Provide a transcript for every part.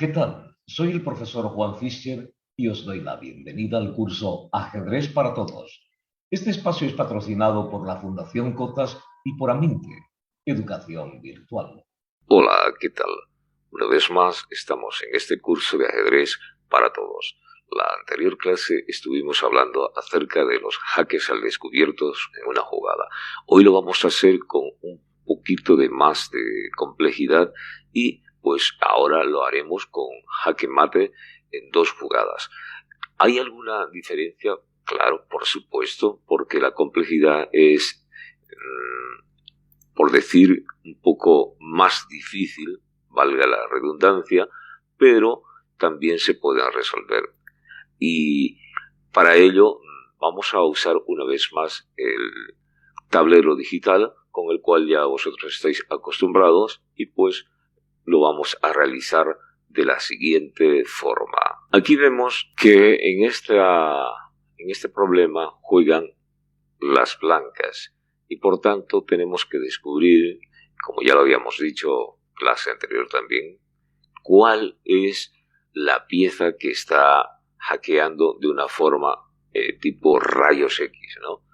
¿Qué tal? Soy el profesor Juan Fischer y os doy la bienvenida al curso Ajedrez para Todos. Este espacio es patrocinado por la Fundación Cotas y por Aminte, Educación Virtual. Hola, ¿qué tal? Una vez más estamos en este curso de ajedrez para todos. La anterior clase estuvimos hablando acerca de los jaques al descubierto en una jugada. Hoy lo vamos a hacer con un poquito de más de complejidad y pues ahora lo haremos con jaque mate en dos jugadas. ¿Hay alguna diferencia? Claro, por supuesto, porque la complejidad es por decir un poco más difícil, valga la redundancia, pero también se pueden resolver. Y para ello vamos a usar una vez más el tablero digital con el cual ya vosotros estáis acostumbrados y pues lo vamos a realizar de la siguiente forma. Aquí vemos que en este problema juegan las blancas y por tanto tenemos que descubrir, como ya lo habíamos dicho clase anterior también, cuál es la pieza que está hackeando de una forma tipo rayos X, ¿no?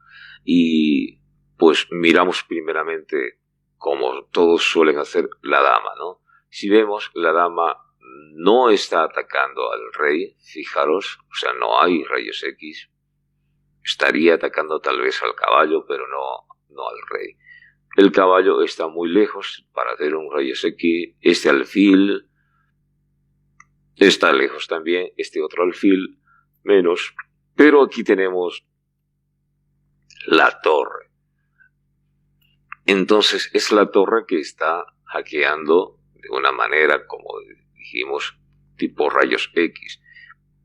Y pues miramos primeramente, como todos suelen hacer, la dama, ¿no? Si vemos, la dama no está atacando al rey, fijaros, o sea, no hay rayos X. Estaría atacando tal vez al caballo, pero no al rey. El caballo está muy lejos para hacer un rayos X. Este alfil está lejos también. Este otro alfil menos. Pero aquí tenemos la torre. Entonces es la torre que está hackeando de una manera, como dijimos, tipo rayos X.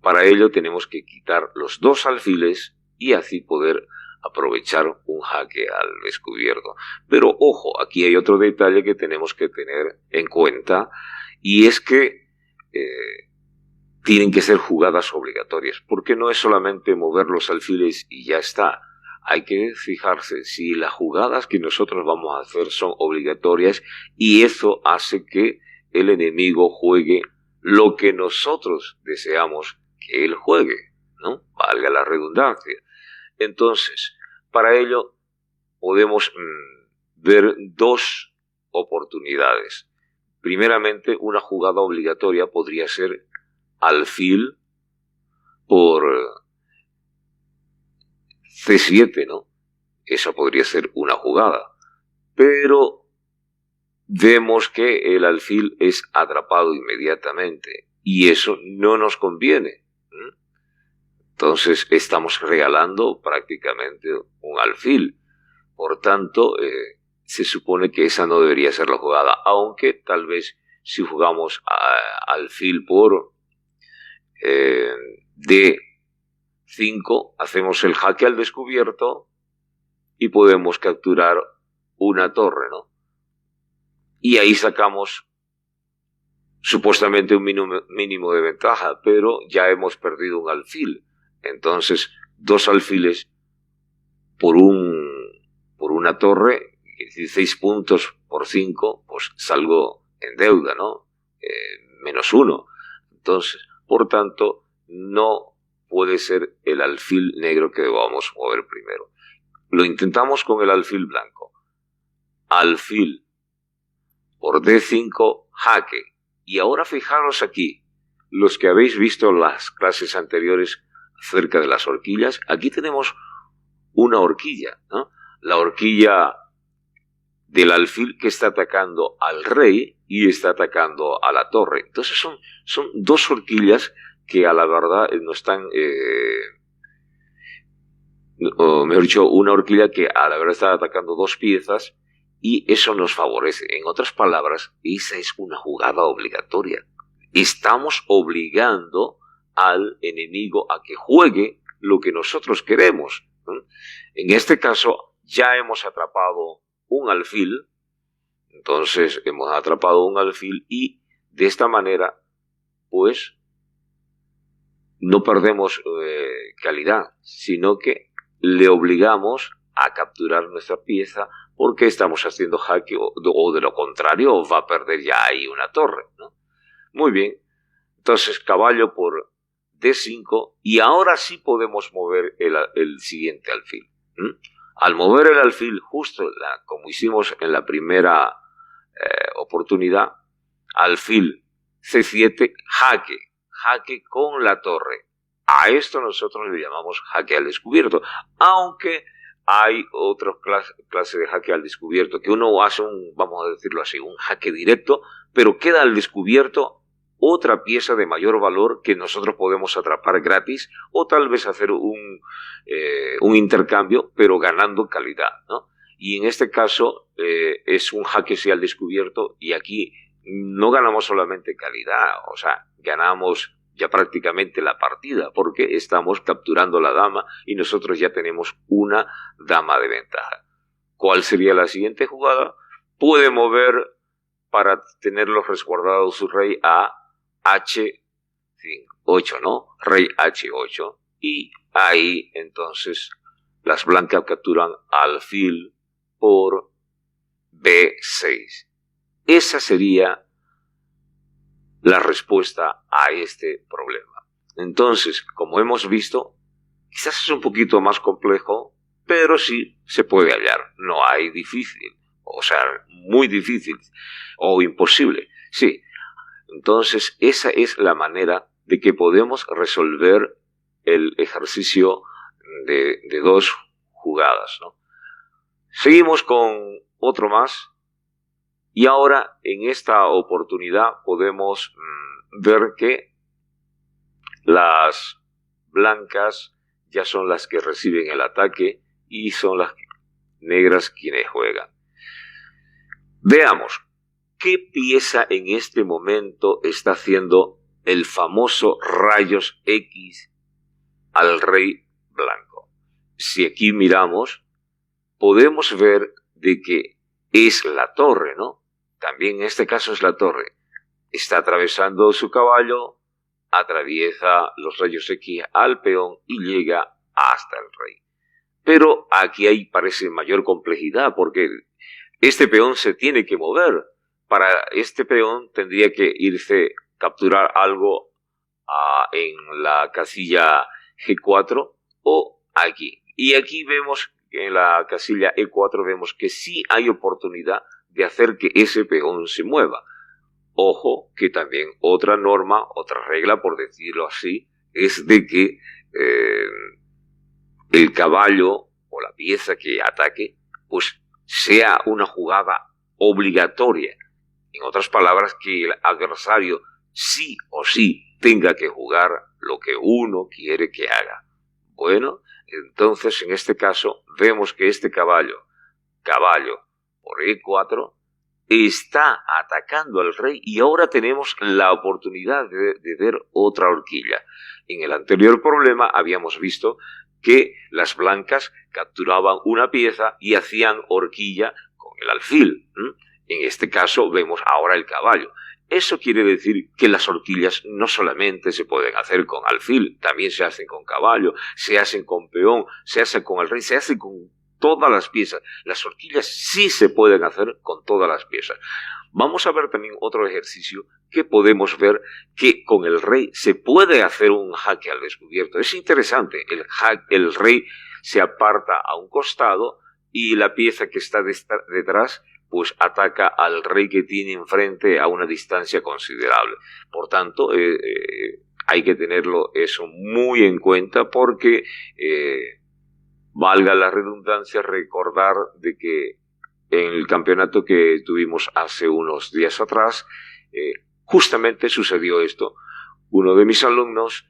Para ello tenemos que quitar los dos alfiles y así poder aprovechar un jaque al descubierto. Pero ojo, aquí hay otro detalle que tenemos que tener en cuenta y es que tienen que ser jugadas obligatorias, porque no es solamente mover los alfiles y ya está. Hay que fijarse si las jugadas que nosotros vamos a hacer son obligatorias y eso hace que el enemigo juegue lo que nosotros deseamos que él juegue, ¿no? Valga la redundancia. Entonces, para ello podemos ver dos oportunidades. Primeramente, una jugada obligatoria podría ser alfil por C7, ¿no? Esa podría ser una jugada. Pero vemos que el alfil es atrapado inmediatamente y eso no nos conviene. Entonces estamos regalando prácticamente un alfil. Por tanto, se supone que esa no debería ser la jugada, aunque tal vez si jugamos alfil por D5, hacemos el jaque al descubierto y podemos capturar una torre, ¿no? Y ahí sacamos supuestamente un mínimo de ventaja, pero ya hemos perdido un alfil. Entonces, dos alfiles por una torre, 16 puntos por 5, pues salgo en deuda, ¿no? -1. Entonces, por tanto, no puede ser el alfil negro que debamos mover primero. Lo intentamos con el alfil blanco. Alfil por D5, jaque. Y ahora fijaros aquí, los que habéis visto las clases anteriores acerca de las horquillas, aquí tenemos una horquilla, ¿no? La horquilla del alfil que está atacando al rey y está atacando a la torre. Entonces son dos horquillas que a la verdad no están, o mejor dicho, una horquilla que a la verdad está atacando dos piezas y eso nos favorece. En otras palabras, esa es una jugada obligatoria. Estamos obligando al enemigo a que juegue lo que nosotros queremos. En este caso, ya hemos atrapado un alfil, entonces hemos atrapado un alfil y de esta manera, pues, no perdemos calidad, sino que le obligamos a capturar nuestra pieza porque estamos haciendo jaque o de lo contrario va a perder ya ahí una torre, ¿no? Muy bien, Entonces, caballo por D5, y ahora sí podemos mover el siguiente alfil. Al mover el alfil, justo como hicimos en la primera oportunidad, alfil C7, jaque con la torre. A esto nosotros le llamamos jaque al descubierto, aunque hay otra clase de jaque al descubierto, que uno hace vamos a decirlo así, un jaque directo, pero queda al descubierto otra pieza de mayor valor que nosotros podemos atrapar gratis, o tal vez hacer un intercambio, pero ganando calidad, ¿no? Y en este caso es un jaque sí al descubierto, y aquí no ganamos solamente calidad, o sea, ganamos ya prácticamente la partida, porque estamos capturando la dama y nosotros ya tenemos una dama de ventaja. ¿Cuál sería la siguiente jugada? Puede mover, para tenerlo resguardado su rey, a H8, ¿no? Rey H8. Y ahí entonces las blancas capturan alfil por B6. Esa sería la respuesta a este problema. Entonces, como hemos visto, quizás es un poquito más complejo, pero sí se puede hallar. No hay difícil, o sea, muy difícil o imposible. Sí. Entonces, esa es la manera de que podemos resolver el ejercicio de dos jugadas, ¿no? Seguimos con otro más. Y ahora, en esta oportunidad, podemos ver que las blancas ya son las que reciben el ataque y son las negras quienes juegan. Veamos, ¿qué pieza en este momento está haciendo el famoso rayos X al rey blanco? Si aquí miramos, podemos ver de que es la torre, ¿no? También en este caso es la torre. Está atravesando su caballo, atraviesa los rayos X al peón y llega hasta el rey. Pero aquí parece mayor complejidad, porque este peón se tiene que mover. Para este peón tendría que capturar algo en la casilla G4 o aquí. Y aquí vemos, en la casilla E4, vemos que sí hay oportunidad de hacer que ese peón se mueva. Ojo, que también otra norma, otra regla, por decirlo así, es de que el caballo o la pieza que ataque, pues sea una jugada obligatoria. En otras palabras, que el adversario sí o sí tenga que jugar lo que uno quiere que haga. Bueno, entonces en este caso vemos que este caballo por E4, está atacando al rey, y ahora tenemos la oportunidad de ver otra horquilla. En el anterior problema habíamos visto que las blancas capturaban una pieza y hacían horquilla con el alfil. En este caso vemos ahora el caballo. Eso quiere decir que las horquillas no solamente se pueden hacer con alfil, también se hacen con caballo, se hacen con peón, se hacen con el rey, se hacen con todas las piezas. Las horquillas sí se pueden hacer con todas las piezas. Vamos a ver también otro ejercicio que podemos ver que con el rey se puede hacer un jaque al descubierto. Es interesante. El rey se aparta a un costado y la pieza que está detrás pues ataca al rey que tiene enfrente a una distancia considerable. Por tanto, hay que tenerlo eso muy en cuenta, porque valga la redundancia, recordar de que en el campeonato que tuvimos hace unos días atrás, justamente sucedió esto. Uno de mis alumnos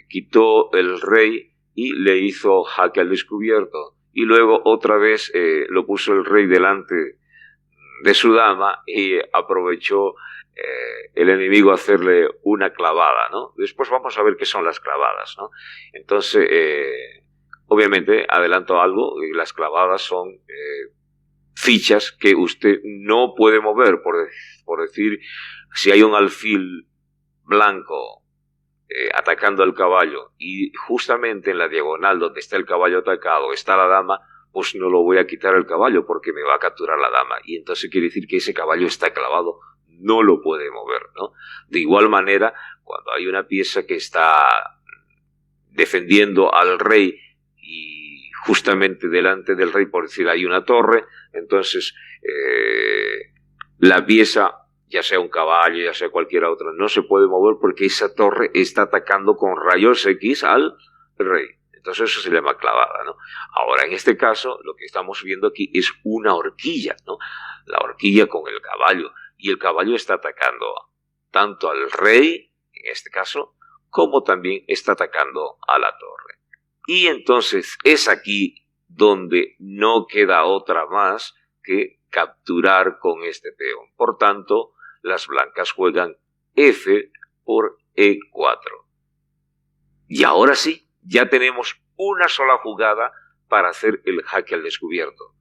quitó el rey y le hizo jaque al descubierto, y luego otra vez lo puso el rey delante de su dama y aprovechó el enemigo a hacerle una clavada, ¿no? Después vamos a ver qué son las clavadas, ¿no? Entonces, obviamente, adelanto algo, las clavadas son fichas que usted no puede mover, por decir, si hay un alfil blanco atacando al caballo y justamente en la diagonal donde está el caballo atacado está la dama, pues no lo voy a quitar el caballo porque me va a capturar la dama, y entonces quiere decir que ese caballo está clavado, no lo puede mover, ¿no? De igual manera, cuando hay una pieza que está defendiendo al rey y justamente delante del rey, por decir, hay una torre, entonces la pieza, ya sea un caballo, ya sea cualquier otra, no se puede mover porque esa torre está atacando con rayos X al rey. Entonces eso se llama clavada, ¿no? Ahora, en este caso, lo que estamos viendo aquí es una horquilla, ¿no? La horquilla con el caballo. Y el caballo está atacando tanto al rey, en este caso, como también está atacando a la torre. Y entonces es aquí donde no queda otra más que capturar con este peón. Por tanto, las blancas juegan F por E4. Y ahora sí, ya tenemos una sola jugada para hacer el jaque al descubierto.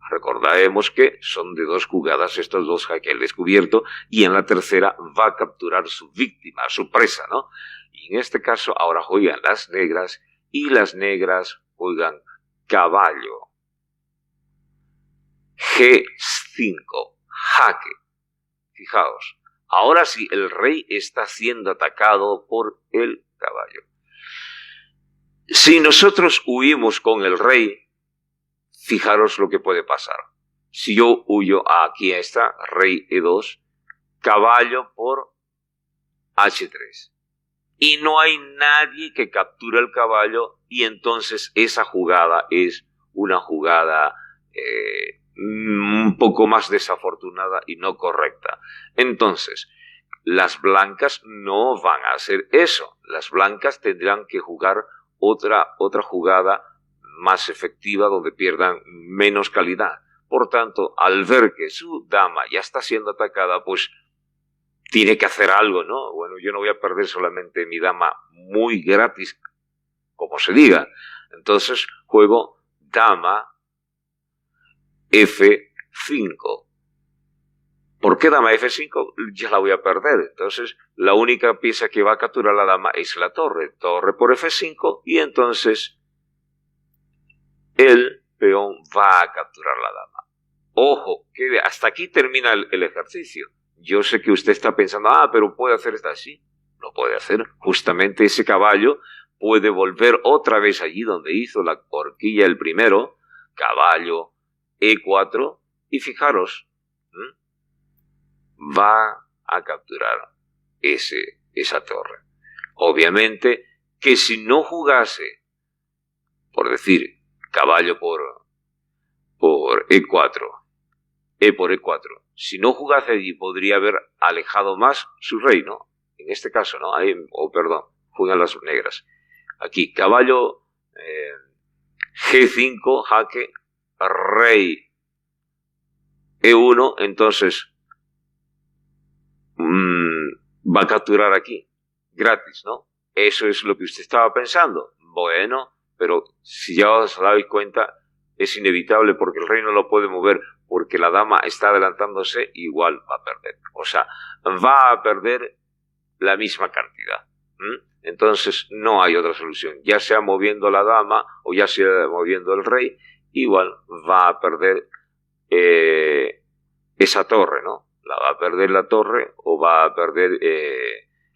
Recordaremos que son de 2 jugadas estos 2 jaque al descubierto y en la tercera va a capturar su víctima, su presa, ¿no? Y en este caso ahora juegan las negras y las negras juegan caballo. G5, jaque. Fijaos, ahora sí el rey está siendo atacado por el caballo. Si nosotros huimos con el rey, fijaros lo que puede pasar. Si yo huyo, aquí está, rey E2, caballo por H3. Y no hay nadie que capture el caballo y entonces esa jugada es una jugada un poco más desafortunada y no correcta. Entonces, las blancas no van a hacer eso. Las blancas tendrán que jugar otra jugada más efectiva donde pierdan menos calidad. Por tanto, al ver que su dama ya está siendo atacada, pues tiene que hacer algo, ¿no? Bueno, yo no voy a perder solamente mi dama muy gratis, como se diga. Entonces juego dama F5. ¿Por qué dama F5? Ya la voy a perder. Entonces, la única pieza que va a capturar la dama es la torre. Torre por F5 y entonces el peón va a capturar la dama. Ojo, que hasta aquí termina el ejercicio. Yo sé que usted está pensando, pero puede hacer esto así. Lo puede hacer. Justamente ese caballo puede volver otra vez allí donde hizo la horquilla el primero. Caballo E4. Y fijaros, va a capturar esa torre. Obviamente que si no jugase, por decir, caballo por E4, E por E4, si no jugase allí podría haber alejado más su rey, ¿no? En este caso, ¿no? Perdón, juegan las negras. Aquí, caballo G5, jaque, rey E1, entonces va a capturar aquí, gratis, ¿no? Eso es lo que usted estaba pensando. Bueno, pero si ya os dais cuenta, es inevitable porque el rey no lo puede mover, porque la dama está adelantándose, igual va a perder. O sea, va a perder la misma cantidad. Entonces no hay otra solución. Ya sea moviendo la dama o ya sea moviendo el rey, igual va a perder esa torre, ¿no? La va a perder la torre o va a perder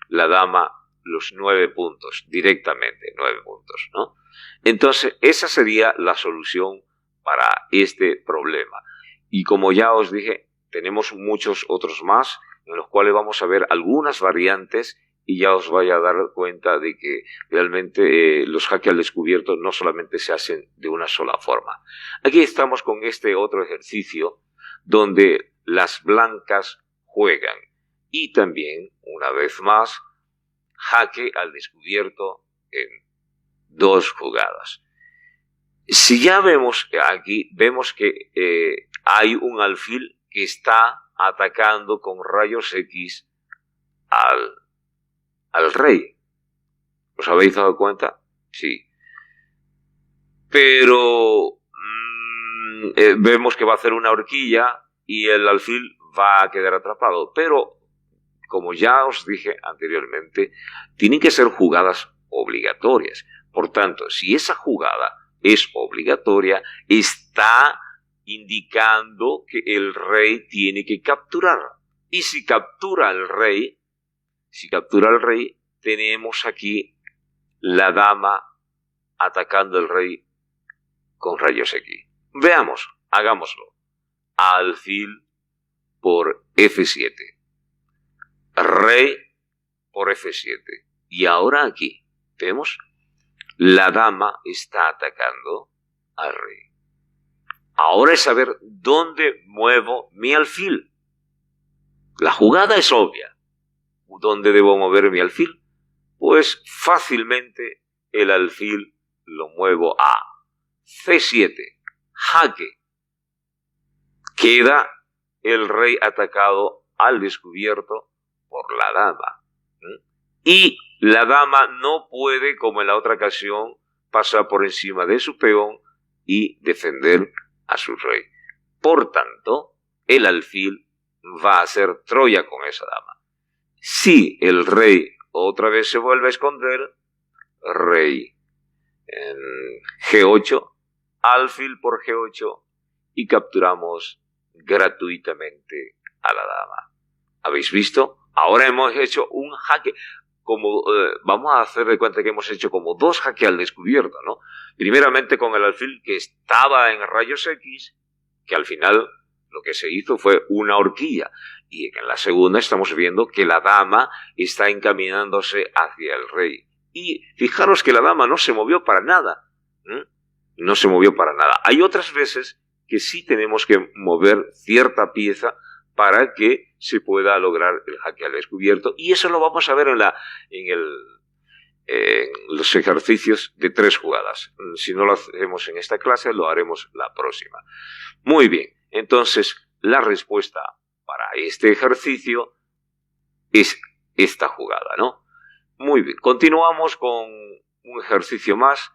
la dama los 9 puntos, directamente 9 puntos, ¿no? Entonces, esa sería la solución para este problema. Y como ya os dije, tenemos muchos otros más, en los cuales vamos a ver algunas variantes y ya os vais a dar cuenta de que realmente los jaque al descubierto no solamente se hacen de una sola forma. Aquí estamos con este otro ejercicio donde las blancas juegan y también, una vez más, jaque al descubierto en 2 jugadas. Si ya vemos aquí, vemos que hay un alfil que está atacando con rayos X al rey. ¿Os habéis dado cuenta? Sí. Pero vemos que va a hacer una horquilla y el alfil va a quedar atrapado. Pero, como ya os dije anteriormente, tienen que ser jugadas obligatorias. Por tanto, si esa jugada es obligatoria, está indicando que el rey tiene que capturar. Y si captura al rey, tenemos aquí la dama atacando al rey con rayos X. Veamos, hagámoslo. Alfil por F7. Rey por F7. Y ahora aquí, vemos, la dama está atacando al rey. Ahora es saber dónde muevo mi alfil. La jugada es obvia. ¿Dónde debo mover mi alfil? Pues fácilmente el alfil lo muevo a C7, jaque. Queda el rey atacado al descubierto por la dama. Y la dama no puede, como en la otra ocasión, pasar por encima de su peón y defender a su rey. Por tanto, el alfil va a hacer Troya con esa dama. Si el rey otra vez se vuelve a esconder, rey en G8, alfil por G8 y capturamos gratuitamente a la dama. ¿Habéis visto? Ahora hemos hecho un jaque. Vamos a hacer de cuenta que hemos hecho como 2 jaques al descubierto, ¿no? Primeramente con el alfil que estaba en rayos X, que al final lo que se hizo fue una horquilla. Y en la segunda estamos viendo que la dama está encaminándose hacia el rey. Y fijaros que la dama no se movió para nada. No se movió para nada. Hay otras veces que sí tenemos que mover cierta pieza para que se pueda lograr el jaque al descubierto. Y eso lo vamos a ver en los ejercicios de 3 jugadas. Si no lo hacemos en esta clase, lo haremos la próxima. Muy bien. Entonces, la respuesta para este ejercicio es esta jugada, ¿no? Muy bien. Continuamos con un ejercicio más.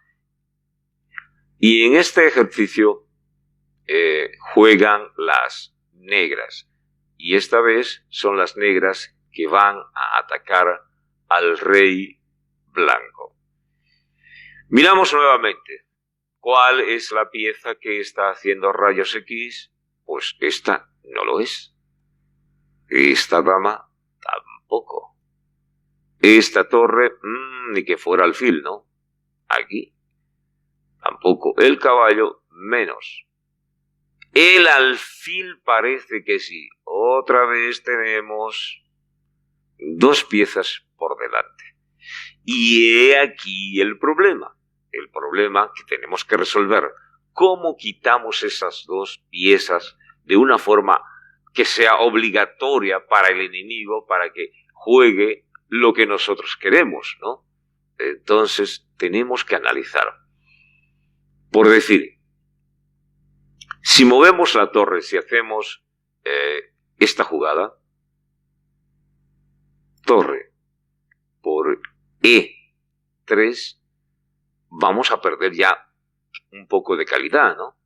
Y en este ejercicio juegan las negras. Y esta vez son las negras que van a atacar al rey blanco. Miramos nuevamente. ¿Cuál es la pieza que está haciendo rayos X? Pues esta no lo es. Esta dama tampoco. Esta torre, ni que fuera alfil, ¿no? Aquí tampoco. El caballo, menos. El alfil parece que sí. Otra vez tenemos 2 piezas por delante. Y he aquí el problema. El problema que tenemos que resolver. ¿Cómo quitamos esas 2 piezas de una forma que sea obligatoria para el enemigo, para que juegue lo que nosotros queremos, ¿no? Entonces tenemos que analizar. Por decir, si movemos la torre, si hacemos esta jugada, torre por E3, vamos a perder ya un poco de calidad, ¿no?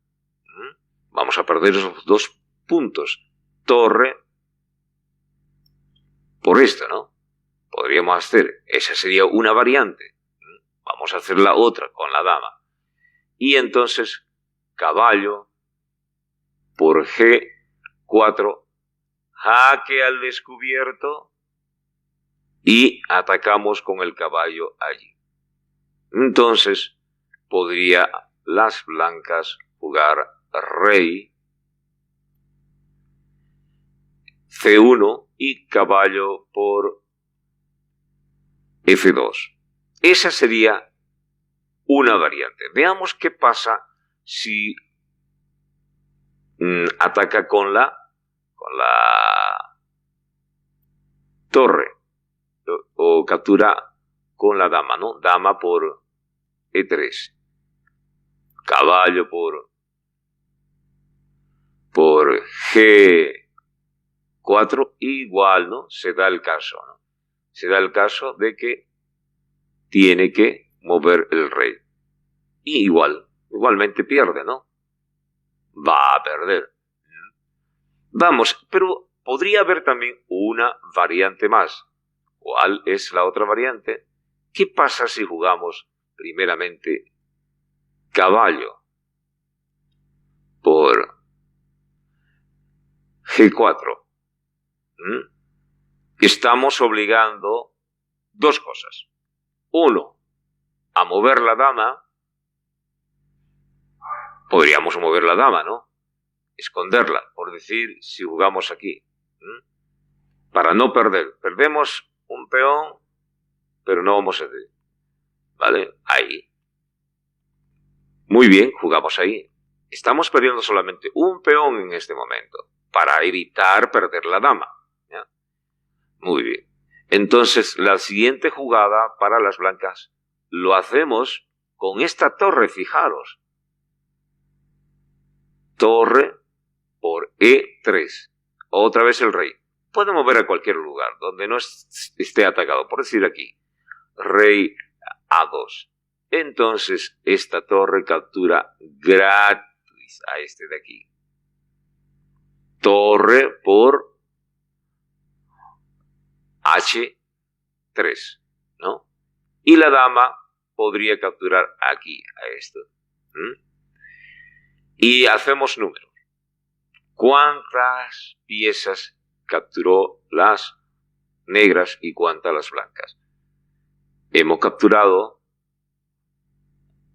Vamos a perder esos 2 puntos. Torre por esta, ¿no? Podríamos hacer, esa sería una variante. Vamos a hacer la otra con la dama. Y entonces, caballo por G4, jaque al descubierto y atacamos con el caballo allí. Entonces, podría las blancas jugar rey, C1 y caballo por F2. Esa sería una variante. Veamos qué pasa si ataca con la torre o captura con la dama, ¿no? Dama por E3. Caballo por G4 igual, ¿no? Se da el caso, ¿no? Se da el caso de que tiene que mover el rey. Y igualmente pierde, ¿no? Va a perder. Vamos, pero podría haber también una variante más. ¿Cuál es la otra variante? ¿Qué pasa si jugamos primeramente caballo por G4? Estamos obligando dos cosas. Uno, a mover la dama. Podríamos mover la dama, ¿no? Esconderla, por decir, si jugamos aquí. Para no perder. Perdemos un peón, pero no vamos a ceder. ¿Vale? Ahí. Muy bien, jugamos ahí. Estamos perdiendo solamente un peón en este momento, para evitar perder la dama. ¿Ya? Muy bien. Entonces, la siguiente jugada para las blancas lo hacemos con esta torre, fijaros. Torre por E3. Otra vez el rey. Puede mover a cualquier lugar donde no esté atacado. Por decir aquí, rey A2. Entonces, esta torre captura gratis a este de aquí. Torre por H3, ¿no? Y la dama podría capturar aquí a esto. Y hacemos números. ¿Cuántas piezas capturó las negras y cuántas las blancas? Hemos capturado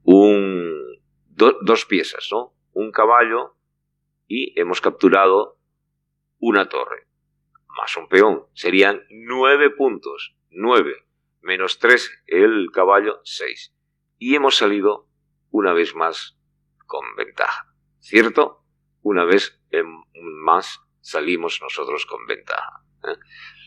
dos piezas, ¿no? Un caballo y hemos capturado una torre, más un peón. Serían 9 puntos. 9 menos 3 el caballo, 6. Y hemos salido una vez más con ventaja, ¿cierto? Una vez más salimos nosotros con ventaja.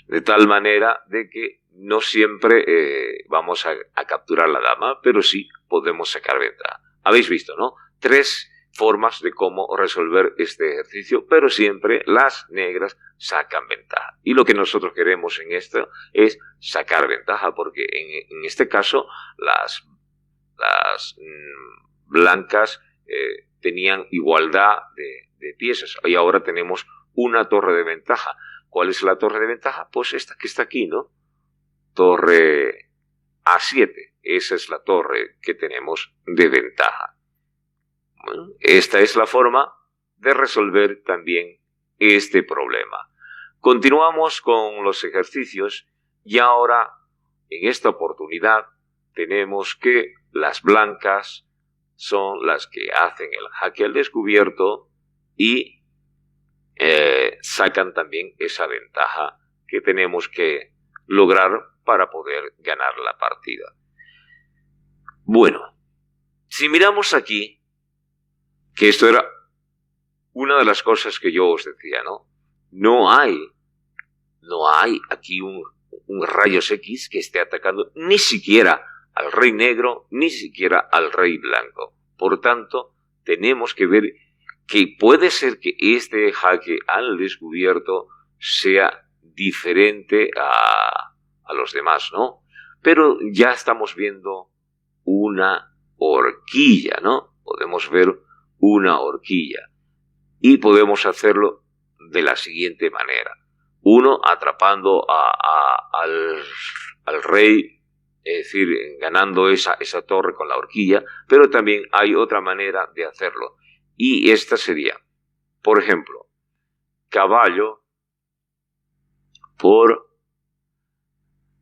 De tal manera de que no siempre vamos a capturar la dama, pero sí podemos sacar ventaja. Habéis visto, ¿no? 3 formas de cómo resolver este ejercicio, pero siempre las negras sacan ventaja. Y lo que nosotros queremos en esto es sacar ventaja, porque en este caso las blancas tenían igualdad de piezas y ahora tenemos una torre de ventaja. ¿Cuál es la torre de ventaja? Pues esta que está aquí, ¿no? Torre A7. Esa es la torre que tenemos de ventaja. Bueno, esta es la forma de resolver también este problema. Continuamos con los ejercicios y ahora, en esta oportunidad, tenemos que las blancas son las que hacen el jaque al descubierto y sacan también esa ventaja que tenemos que lograr para poder ganar la partida. Bueno, si miramos aquí, que esto era una de las cosas que yo os decía, ¿no? No hay aquí un rayos X que esté atacando ni siquiera al rey negro, ni siquiera al rey blanco. Por tanto, tenemos que ver que puede ser que este jaque al descubierto sea diferente a los demás, ¿no? Pero ya estamos viendo una horquilla, ¿no? Podemos ver una horquilla y podemos hacerlo de la siguiente manera. Uno, atrapando al rey, es decir, ganando esa torre con la horquilla, pero también hay otra manera de hacerlo. Y esta sería, por ejemplo, caballo por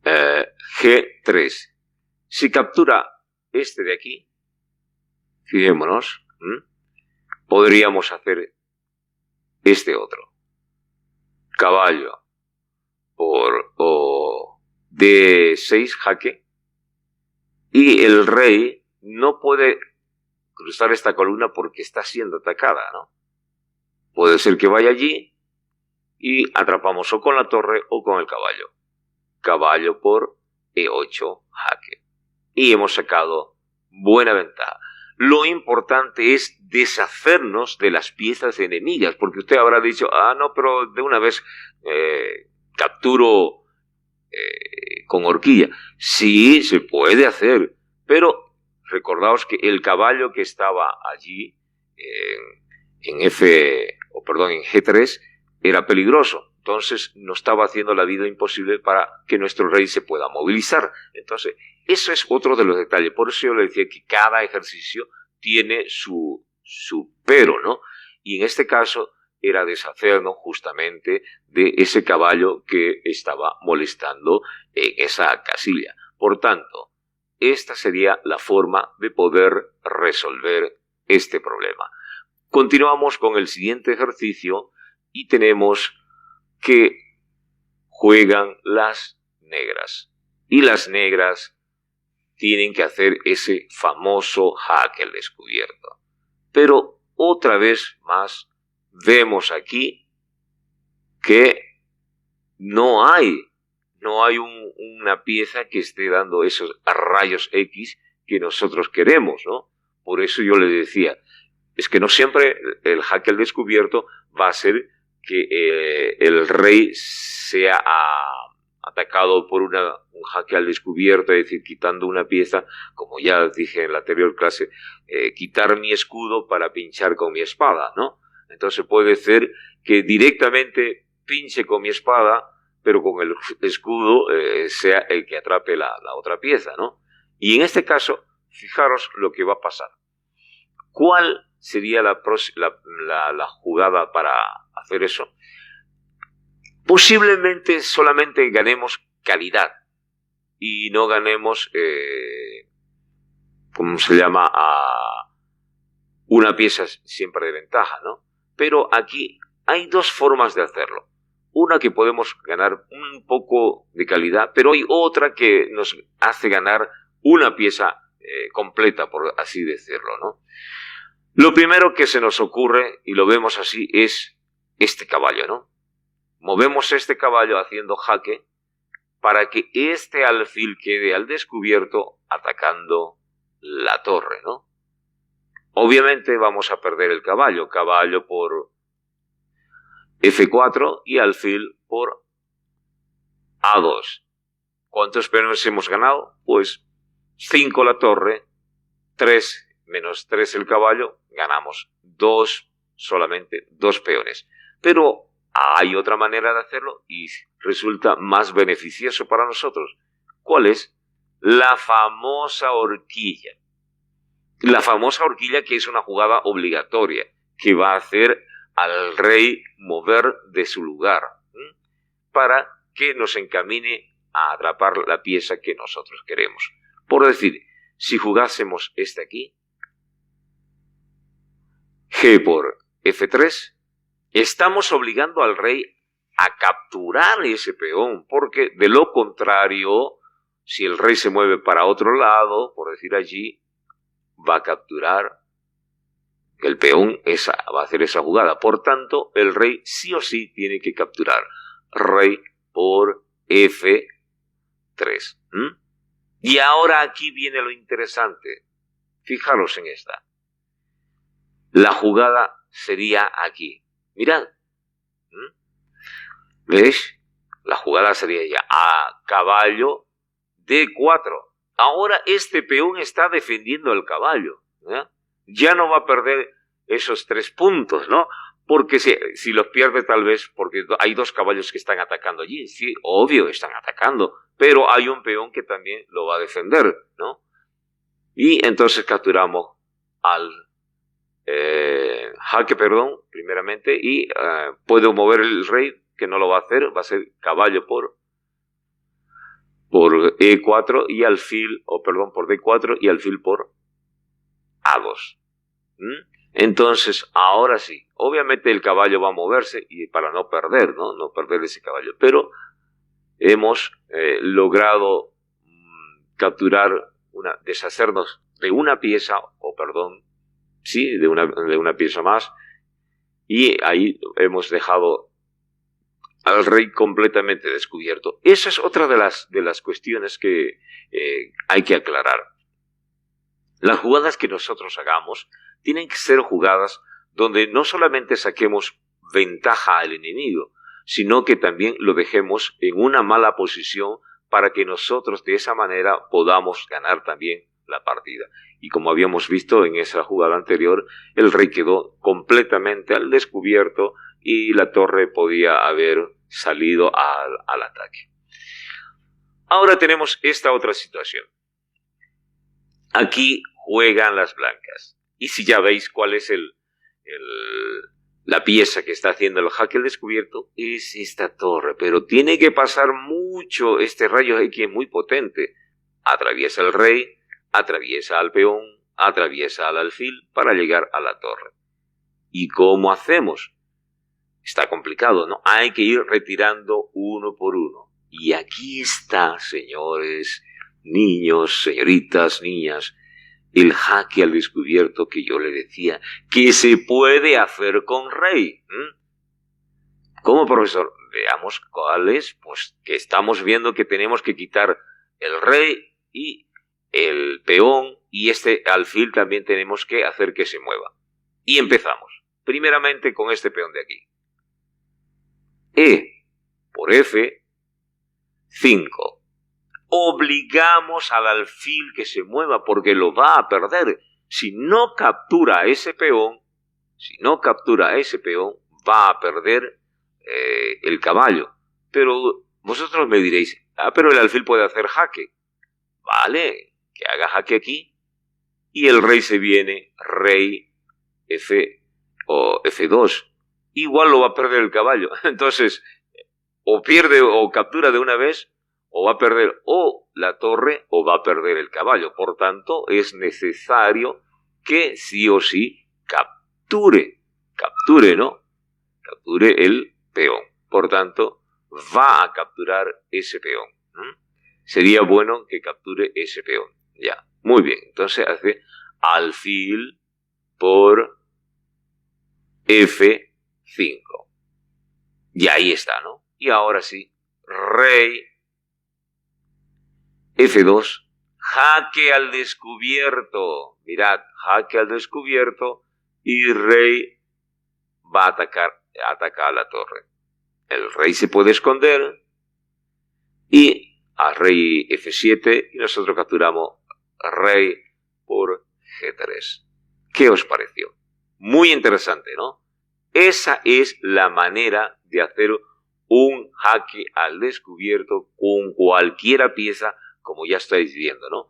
G3. Si captura este de aquí, fijémonos, podríamos hacer este otro. Caballo por D6 jaque. Y el rey no puede cruzar esta columna porque está siendo atacada, ¿no? Puede ser que vaya allí y atrapamos o con la torre o con el caballo. Caballo por E8 jaque. Y hemos sacado buena ventaja. Lo importante es deshacernos de las piezas enemigas, porque usted habrá dicho, no, pero de una vez capturo con horquilla. Sí, se puede hacer, pero recordaos que el caballo que estaba allí en G3 era peligroso. Entonces nos estaba haciendo la vida imposible para que nuestro rey se pueda movilizar. Entonces, eso es otro de los detalles. Por eso yo le decía que cada ejercicio tiene su pero, ¿no? Y en este caso era deshacernos justamente de ese caballo que estaba molestando en esa casilla. Por tanto, esta sería la forma de poder resolver este problema. Continuamos con el siguiente ejercicio y tenemos que juegan las negras. Y las negras tienen que hacer ese famoso jaque al descubierto. Pero otra vez más vemos aquí que no hay una pieza que esté dando esos rayos X que nosotros queremos, ¿no? Por eso yo le decía, es que no siempre el jaque al descubierto va a ser que el rey sea atacado por un jaque al descubierto, es decir, quitando una pieza, como ya dije en la anterior clase, quitar mi escudo para pinchar con mi espada, ¿no? Entonces puede ser que directamente pinche con mi espada, pero con el escudo sea el que atrape la otra pieza, ¿no? Y en este caso, fijaros lo que va a pasar. ¿Cuál sería la jugada para hacer eso? Posiblemente solamente ganemos calidad y no ganemos, ¿cómo se llama? Una pieza siempre de ventaja, ¿no? Pero aquí hay dos formas de hacerlo. Una que podemos ganar un poco de calidad, pero hay otra que nos hace ganar una pieza completa, por así decirlo, ¿no? Lo primero que se nos ocurre, y lo vemos así, es este caballo, ¿no? Movemos este caballo haciendo jaque para que este alfil quede al descubierto atacando la torre, ¿no? Obviamente vamos a perder el caballo por F4 y alfil por A2. ¿Cuántos peones hemos ganado? Pues 5 la torre, 3 menos 3 el caballo, ganamos solamente 2 peones. Pero hay otra manera de hacerlo y resulta más beneficioso para nosotros. ¿Cuál es? La famosa horquilla. La famosa horquilla, que es una jugada obligatoria que va a hacer al rey mover de su lugar para que nos encamine a atrapar la pieza que nosotros queremos. Por decir, si jugásemos este aquí, G por F3, estamos obligando al rey a capturar ese peón, porque de lo contrario, si el rey se mueve para otro lado, por decir allí, va a capturar el peón, va a hacer esa jugada. Por tanto, el rey sí o sí tiene que capturar. Rey por F3. Y ahora aquí viene lo interesante. Fijaros en esta. La jugada sería aquí. Mirad. ¿Veis? La jugada sería ya a caballo D4. Ahora este peón está defendiendo el caballo. Ya no va a perder esos 3 puntos, ¿no? Porque si los pierde tal vez, porque hay 2 caballos que están atacando allí. Sí, obvio, están atacando. Pero hay un peón que también lo va a defender, ¿no? Y entonces capturamos al jaque, primeramente, y puedo mover el rey, que no lo va a hacer, va a ser caballo por E4 y alfil, por D4 y alfil por A2. Entonces, ahora sí, obviamente el caballo va a moverse y para no perder, ¿no? No perder ese caballo, pero hemos logrado capturar, deshacernos de una pieza, de una pieza más, y ahí hemos dejado al rey completamente descubierto. Esa es otra de las cuestiones que hay que aclarar. Las jugadas que nosotros hagamos tienen que ser jugadas donde no solamente saquemos ventaja al enemigo, sino que también lo dejemos en una mala posición para que nosotros de esa manera podamos ganar también la partida. Y como habíamos visto en esa jugada anterior, el rey quedó completamente al descubierto y la torre podía haber salido al ataque. Ahora tenemos esta otra situación. Aquí juegan las blancas. Y si ya veis cuál es la pieza que está haciendo el jaque al descubierto es esta torre, pero tiene que pasar mucho, este rayo X es muy potente. Atraviesa el rey, atraviesa al peón, atraviesa al alfil para llegar a la torre. ¿Y cómo hacemos? Está complicado, ¿no? Hay que ir retirando uno por uno. Y aquí está, señores, niños, señoritas, niñas, el jaque al descubierto que yo le decía que se puede hacer con rey. ¿Cómo, profesor? Veamos cuál es, pues que estamos viendo que tenemos que quitar el rey y el peón y este alfil también tenemos que hacer que se mueva. Y empezamos, primeramente con este peón de aquí. E por F, 5. Obligamos al alfil que se mueva porque lo va a perder. Si no captura a ese peón, va a perder el caballo. Pero vosotros me diréis, pero el alfil puede hacer jaque. Vale, que haga jaque aquí. Y el rey se viene, rey F o F2. Igual lo va a perder el caballo. Entonces, o pierde o captura de una vez, o va a perder o la torre o va a perder el caballo. Por tanto, es necesario que sí o sí capture, ¿no? Capture el peón. Por tanto, va a capturar ese peón. Sería bueno que capture ese peón. Ya, muy bien. Entonces hace alfil por F5. Y ahí está, ¿no? Y ahora sí, rey F2, jaque al descubierto. Mirad, jaque al descubierto y rey va a atacar a la torre. El rey se puede esconder y a rey F7 y nosotros capturamos rey por G3. ¿Qué os pareció? Muy interesante, ¿no? Esa es la manera de hacer un jaque al descubierto con cualquier pieza, como ya estáis viendo, ¿no?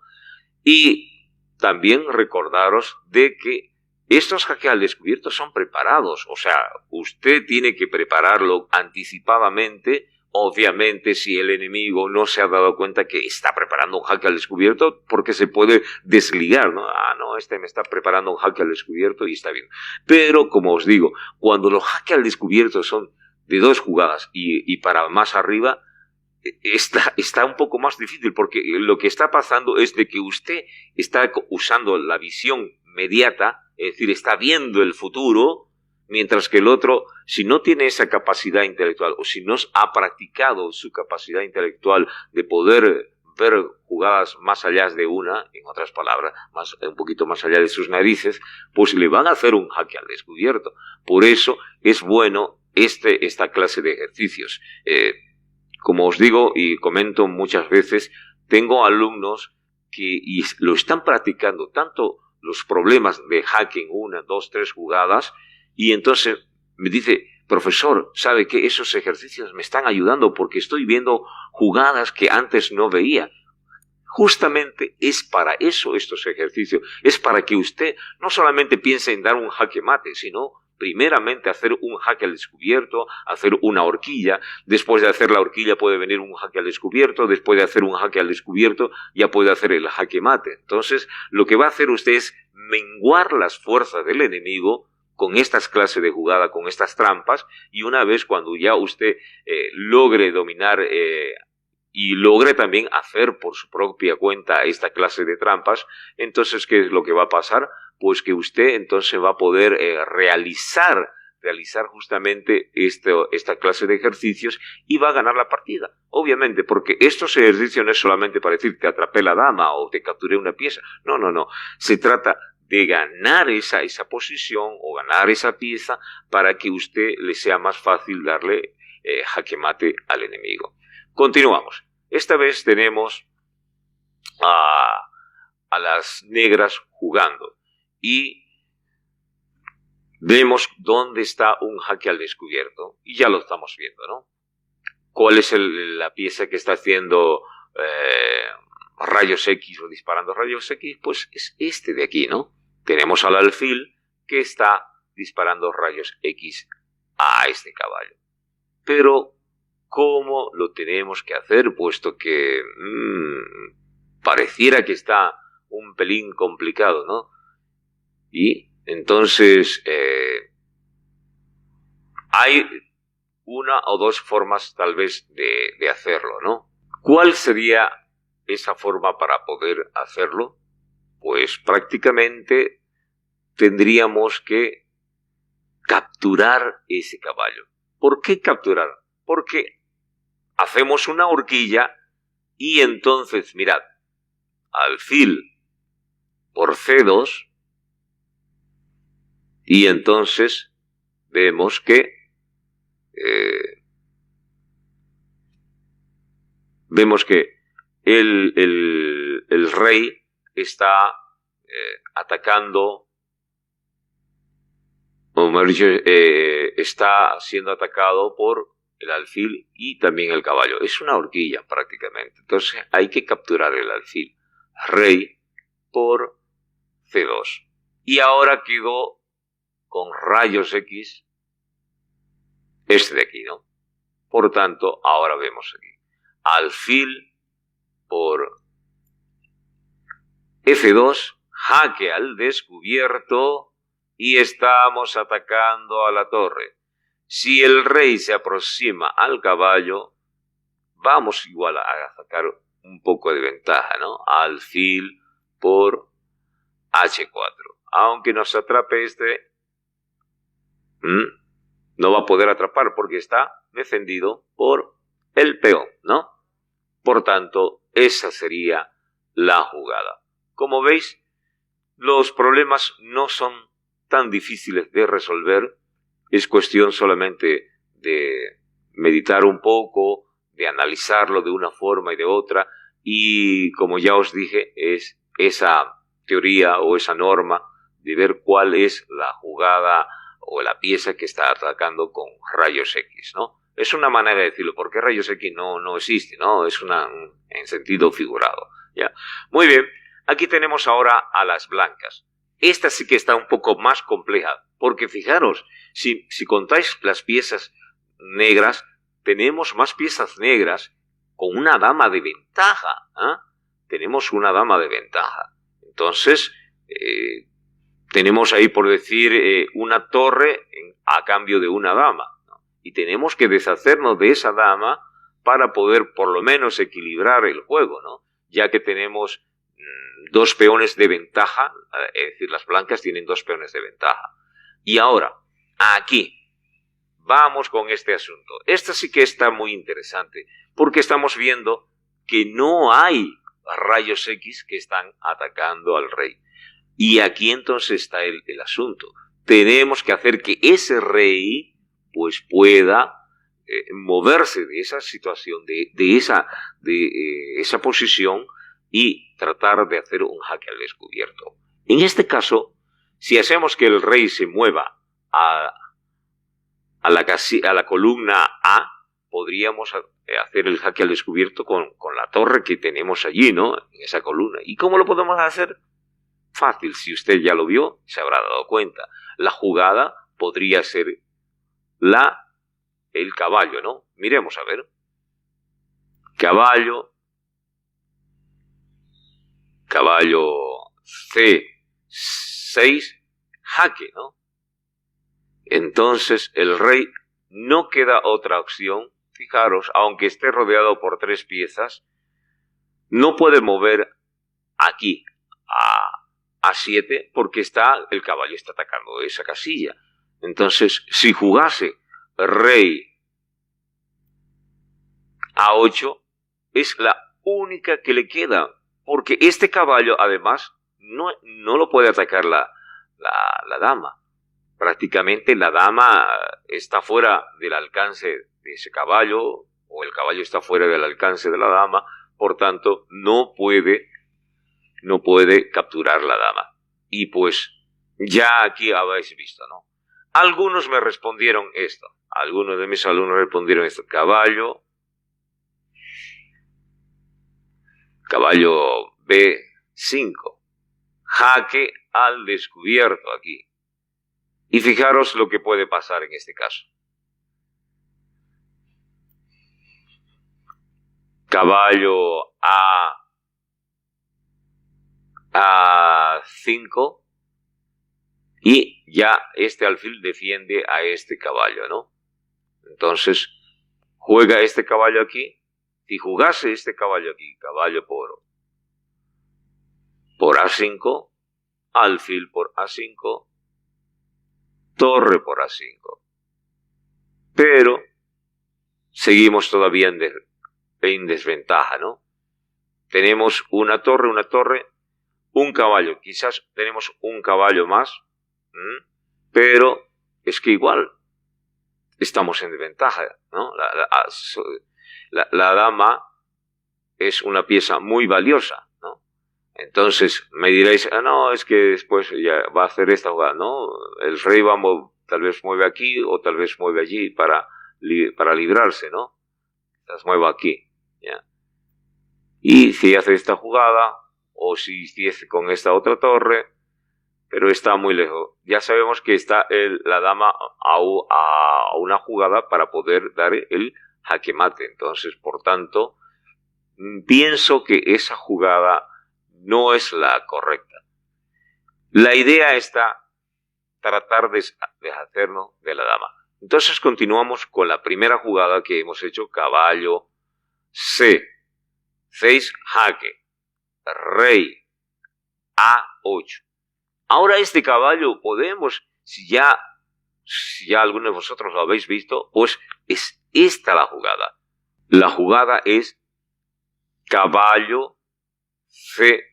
Y también recordaros de que estos jaques al descubierto son preparados, o sea, usted tiene que prepararlo anticipadamente. Obviamente, si el enemigo no se ha dado cuenta que está preparando un jaque al descubierto, porque se puede desligar, ¿no? No, este me está preparando un jaque al descubierto y está bien. Pero, como os digo, cuando los jaques al descubierto son de 2 jugadas y para más arriba, está un poco más difícil, porque lo que está pasando es de que usted está usando la visión mediata, es decir, está viendo el futuro, mientras que el otro, si no tiene esa capacidad intelectual o si no ha practicado su capacidad intelectual de poder ver jugadas más allá de una, en otras palabras, un poquito más allá de sus narices, pues le van a hacer un jaque al descubierto. Por eso es bueno esta clase de ejercicios. Como os digo y comento muchas veces, tengo alumnos que lo están practicando tanto los problemas de jaque en 1, 2, 3 jugadas, y entonces me dice, profesor, ¿sabe qué? Esos ejercicios me están ayudando porque estoy viendo jugadas que antes no veía. Justamente es para eso estos ejercicios, es para que usted no solamente piense en dar un jaque mate, sino primeramente hacer un jaque al descubierto, hacer una horquilla, después de hacer la horquilla puede venir un jaque al descubierto, después de hacer un jaque al descubierto ya puede hacer el jaque mate. Entonces, lo que va a hacer usted es menguar las fuerzas del enemigo con estas clases de jugada, con estas trampas, y una vez cuando ya usted logre dominar y logre también hacer por su propia cuenta esta clase de trampas, entonces, ¿qué es lo que va a pasar? Pues que usted entonces va a poder realizar justamente esta clase de ejercicios y va a ganar la partida. Obviamente, porque estos ejercicios no es solamente para decir te atrapé la dama o te capturé una pieza. No. Se trata de ganar esa posición o ganar esa pieza para que usted le sea más fácil darle jaque mate al enemigo. Continuamos. Esta vez tenemos a las negras jugando y vemos dónde está un jaque al descubierto y ya lo estamos viendo, ¿no? ¿Cuál es la pieza que está haciendo rayos X o disparando rayos X? Pues es este de aquí, ¿no? Tenemos al alfil que está disparando rayos X a este caballo. Pero, ¿cómo lo tenemos que hacer? Puesto que pareciera que está un pelín complicado, ¿no? Y entonces hay una o dos formas tal vez de hacerlo, ¿no? ¿Cuál sería esa forma para poder hacerlo? Pues prácticamente tendríamos que capturar ese caballo. ¿Por qué capturar? Porque hacemos una horquilla y entonces, mirad, alfil por C2 y entonces vemos que el rey está atacando, o mejor dicho, está siendo atacado por el alfil y también el caballo. Es una horquilla prácticamente. Entonces hay que capturar el alfil. Rey por C2. Y ahora quedó con rayos X este de aquí, ¿no? Por tanto, ahora vemos aquí. Alfil por F2, jaque al descubierto y estamos atacando a la torre. Si el rey se aproxima al caballo, vamos igual a sacar un poco de ventaja, ¿no? Alfil por H4. Aunque nos atrape este, no va a poder atrapar porque está defendido por el peón, ¿no? Por tanto, esa sería la jugada. Como veis, los problemas no son tan difíciles de resolver. Es cuestión solamente de meditar un poco, de analizarlo de una forma y de otra. Y como ya os dije, es esa teoría o esa norma de ver cuál es la jugada o la pieza que está atacando con rayos X, ¿no? Es una manera de decirlo, porque rayos X no existe, ¿no? Es en sentido figurado, ¿ya? Muy bien, aquí tenemos ahora a las blancas. Esta sí que está un poco más compleja, porque fijaros, si contáis las piezas negras, tenemos más piezas negras con una dama de ventaja, ¿eh? Tenemos una dama de ventaja. Entonces, tenemos ahí, por decir, una torre a cambio de una dama, ¿no? Y tenemos que deshacernos de esa dama para poder por lo menos equilibrar el juego, ¿no? Ya que tenemos dos peones de ventaja, es decir, las blancas tienen dos peones de ventaja. Y ahora, aquí, vamos con este asunto. Esta sí que está muy interesante, porque estamos viendo que no hay rayos X que están atacando al rey. Y aquí entonces está el asunto. Tenemos que hacer que ese rey pues pueda moverse de esa situación, de esa posición y tratar de hacer un jaque al descubierto. En este caso, si hacemos que el rey se mueva a la columna A, podríamos hacer el jaque al descubierto con la torre que tenemos allí, ¿no? En esa columna. ¿Y cómo lo podemos hacer? Fácil, si usted ya lo vio, se habrá dado cuenta. La jugada podría ser el caballo, ¿no? Miremos a ver. Caballo C6, jaque, ¿no? Entonces el rey no queda otra opción. Fijaros, aunque esté rodeado por tres piezas, no puede mover aquí a 7 porque el caballo está atacando esa casilla. Entonces, si jugase rey A8, es la única que le queda, porque este caballo además no lo puede atacar la dama. Prácticamente la dama está fuera del alcance de ese caballo, o el caballo está fuera del alcance de la dama, por tanto no puede capturar la dama. Y pues ya aquí habéis visto, ¿no? Algunos me respondieron esto, algunos de mis alumnos respondieron esto: caballo B5, jaque al descubierto aquí. Y fijaros lo que puede pasar en este caso. Caballo A5 y ya este alfil defiende a este caballo, ¿no? Entonces juega este caballo aquí. Si jugase este caballo aquí, caballo por A5, alfil por A5, torre por A5. Pero seguimos todavía en desventaja, ¿no? Tenemos una torre, un caballo. Quizás tenemos un caballo más, pero es que igual estamos en desventaja, ¿no? La dama es una pieza muy valiosa, ¿no? Entonces me diréis, no, es que después ya va a hacer esta jugada, ¿no? El rey tal vez mueve aquí o tal vez mueve allí para librarse, ¿no? Las muevo aquí, ¿ya? Y si hace esta jugada, o si hace con esta otra torre, pero está muy lejos. Ya sabemos que está la dama a una jugada para poder dar el jaque mate. Entonces, por tanto, pienso que esa jugada no es la correcta. La idea está tratar de deshacernos de la dama. Entonces continuamos con la primera jugada que hemos hecho, caballo C6 jaque, rey A8. Ahora este caballo podemos, si ya alguno de vosotros lo habéis visto, pues es esta la jugada. La jugada es caballo C2.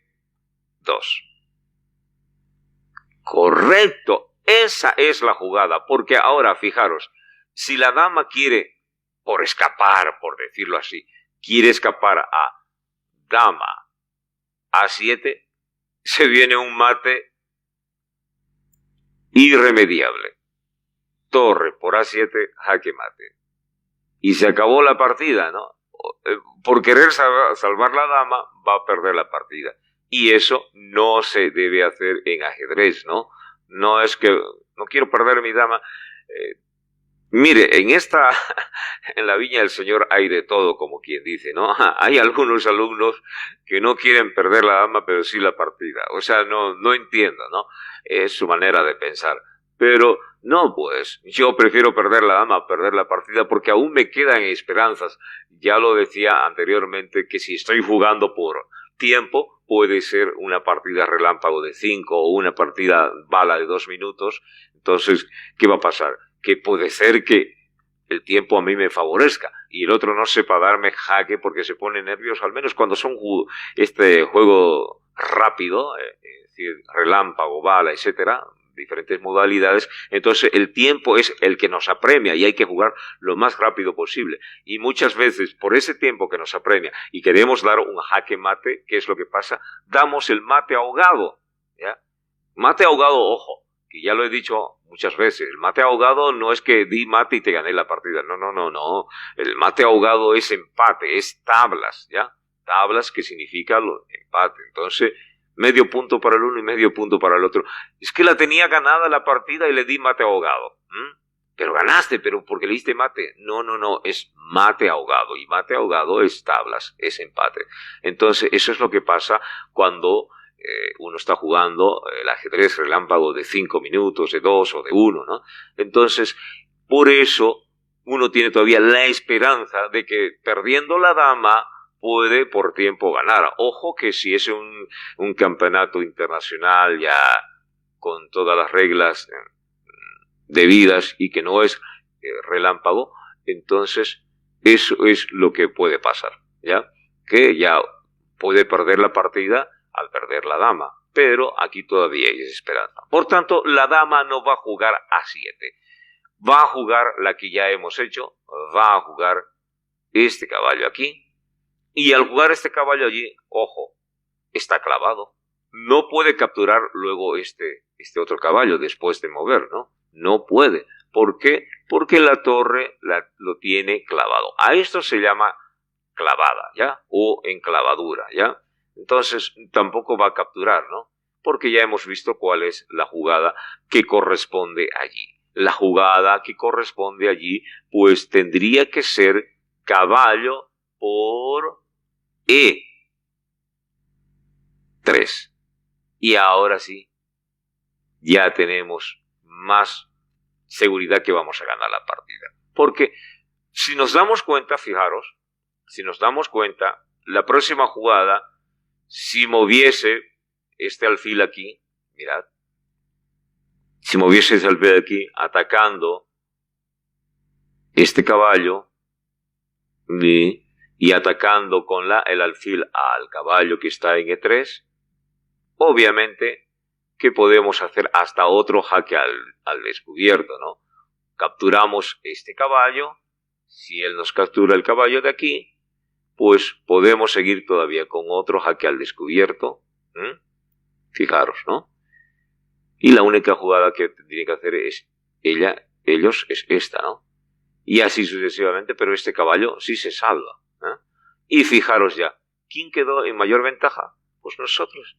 Correcto, esa es la jugada, porque ahora fijaros, si la dama quiere, por escapar, por decirlo así, quiere escapar a dama A7, se viene un mate irremediable. Torre por A7, jaque mate. Y se acabó la partida, ¿no? Por querer salvar la dama, va a perder la partida. Y eso no se debe hacer en ajedrez, ¿no? No es que no quiero perder mi dama. Mire, en la viña del Señor hay de todo, como quien dice, ¿no? Hay algunos alumnos que no quieren perder la dama, pero sí la partida. O sea, no entiendo, ¿no? Es su manera de pensar. Pero no, pues, yo prefiero perder la dama a perder la partida porque aún me quedan esperanzas. Ya lo decía anteriormente que si estoy jugando por tiempo, puede ser una partida relámpago de 5 o una partida bala de 2 minutos. Entonces, ¿qué va a pasar? Que puede ser que el tiempo a mí me favorezca y el otro no sepa darme jaque porque se pone nervioso, al menos cuando son este juego rápido, es decir, relámpago, bala, etcétera, diferentes modalidades. Entonces el tiempo es el que nos apremia y hay que jugar lo más rápido posible. Y muchas veces, por ese tiempo que nos apremia y queremos dar un jaque mate, ¿qué es lo que pasa? Damos el mate ahogado, ¿ya? Mate ahogado, ojo, que ya lo he dicho muchas veces, el mate ahogado no es que di mate y te gané la partida, no. El mate ahogado es empate, es tablas, ¿ya? Tablas que significa empate. Entonces, medio punto para el uno y medio punto para el otro. Es que la tenía ganada la partida y le di mate ahogado. Pero ganaste, pero porque le diste mate. No, es mate ahogado. Y mate ahogado es tablas, es empate. Entonces, eso es lo que pasa cuando uno está jugando el ajedrez relámpago de 5 minutos, de 2 o de 1, ¿no? Entonces, por eso, uno tiene todavía la esperanza de que perdiendo la dama puede por tiempo ganar. Ojo que si es un campeonato internacional ya con todas las reglas debidas y que no es relámpago, entonces eso es lo que puede pasar, ¿ya? Que ya puede perder la partida al perder la dama, pero aquí todavía hay esperanza. Por tanto, la dama no va a jugar A7, va a jugar la que ya hemos hecho, va a jugar este caballo aquí, y al jugar este caballo allí, ojo, está clavado. No puede capturar luego este otro caballo después de mover, ¿no? No puede. ¿Por qué? Porque la torre lo tiene clavado. A esto se llama clavada, ¿ya? O enclavadura, ¿ya? Entonces tampoco va a capturar, ¿no? porque ya hemos visto cuál es la jugada que corresponde allí. La jugada que corresponde allí, pues tendría que ser caballo por E3. Y ahora sí, ya tenemos más seguridad que vamos a ganar la partida. Porque si nos damos cuenta, fijaros, si nos damos cuenta, la próxima jugada, si moviese este alfil aquí, mirad, si moviese este alfil aquí, atacando este caballo y atacando con el alfil al caballo que está en E3, obviamente que podemos hacer hasta otro jaque al descubierto, ¿no? Capturamos este caballo, si él nos captura el caballo de aquí, pues podemos seguir todavía con otro jaque al descubierto. Fijaros, ¿no? Y la única jugada que tendría que hacer es ellos es esta, ¿no? Y así sucesivamente, pero este caballo sí se salva. Y fijaros ya, ¿quién quedó en mayor ventaja? Pues nosotros,